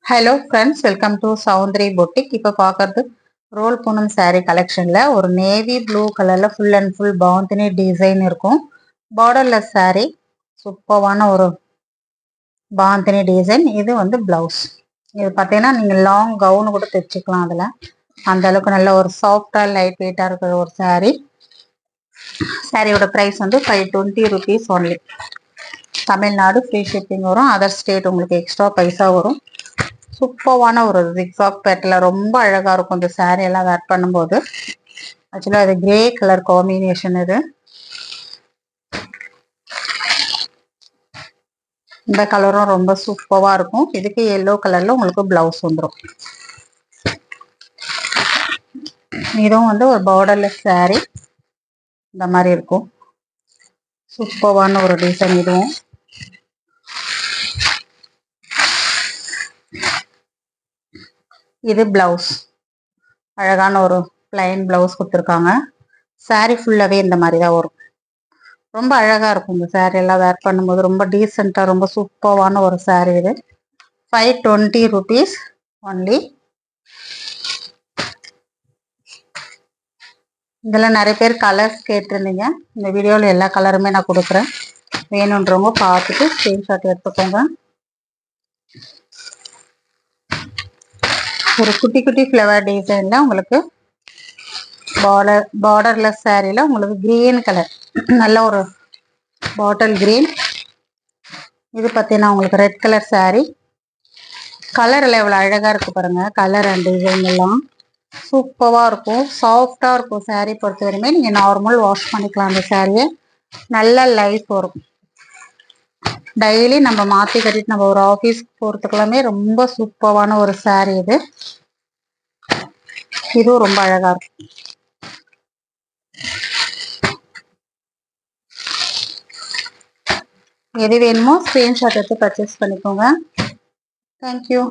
Hello friends, welcome to Soundari boutique. இப்போ பார்க்கறது role Poonam saree கலெக்ஷனில் ஒரு நேவி ப்ளூ கலரில் full and full bandhani design இருக்கும். பார்டர்லெஸ் saree, சூப்பரான ஒரு பாந்தினி டிசைன். இது வந்து ப்ளவுஸ். இது பார்த்தீங்கன்னா நீங்கள் லாங் கவுனு கூட தைச்சிக்கலாம். அதில் அந்த அளவுக்கு நல்ல ஒரு சாஃப்டாக லைட் வெயிட்டாக இருக்கிற ஒரு saree. சாரியோட ப்ரைஸ் வந்து 520 rupees only. Tamil Nadu free shipping வரும். அதர் ஸ்டேட் உங்களுக்கு எக்ஸ்ட்ரா பைசா வரும். சூப்பரான ஒரு ஜிக்ஸாக் பேட்டர்ல ரொம்ப அழகா இருக்கும் இந்த saree எல்லாம் வேர் பண்ணும்போது. ஆக்சுவலா அது கிரே கலர் காம்பினேஷன். இது இந்த கலரும் ரொம்ப சூப்பரா இருக்கும். இதுக்கு எல்லோ கலர்ல உங்களுக்கு பிளவுஸ் வந்துடும். இதுவும் வந்து ஒரு பார்டர்லெஸ் saree இந்த மாதிரி இருக்கும். சூப்பரான ஒரு டிசைன். இதுவும் இது பிளவுஸ், அழகான ஒரு பிளைன் பிளவுஸ் கொடுத்துருக்காங்க. saree ஃபுல்லாவே இந்த மாதிரி தான் வரும். ரொம்ப அழகா இருக்கும் இந்த saree எல்லாம் வேர் பண்ணும்போது. ரொம்ப டீசெண்டா ரொம்ப சூப்பரான ஒரு saree. இது 520 rupees ஒன்லி. இதில் நிறைய பேர் கலர்ஸ் கேட்டிருந்தீங்க. இந்த வீடியோவில் எல்லா கலருமே நான் கொடுக்குறேன். வேணுன்றவங்க பார்த்துட்டு ஸ்க்ரீன்ஷாட் எடுத்துக்கோங்க. ஒரு குட்டி குட்டி ஃப்ளவர் டிசைனில் உங்களுக்கு பார்டர்லெஸ் சாரியில் உங்களுக்கு கிரீன் கலர், நல்ல ஒரு பாட்டில் கிரீன். இது பார்த்தீங்கன்னா உங்களுக்கு ரெட் கலர் saree. கலர் எல்லாம் எவ்வளோ அழகாக இருக்குது பாருங்கள். கலர் அண்ட் டிசைன் எல்லாம் சூப்பராக இருக்கும். சாஃப்டாக இருக்கும் saree பொறுத்த வரையுமே. நீங்கள் நார்மல் வாஷ் பண்ணிக்கலாம். அந்த சாரியை நல்ல லைஃப் வரும். டெய்லி நம்ம மாற்றி கட்டிட்டு நம்ம ஒரு ஆஃபீஸ்க்கு போகிறதுக்கெல்லாமே ரொம்ப சூப்பரான ஒரு saree இது. இதுவும் ரொம்ப அழகாக இருக்கும். எது வேணுமோ ஸ்க்ரீன்ஷாட் எடுத்து பர்ச்சேஸ் பண்ணிக்கோங்க. தேங்க்யூ.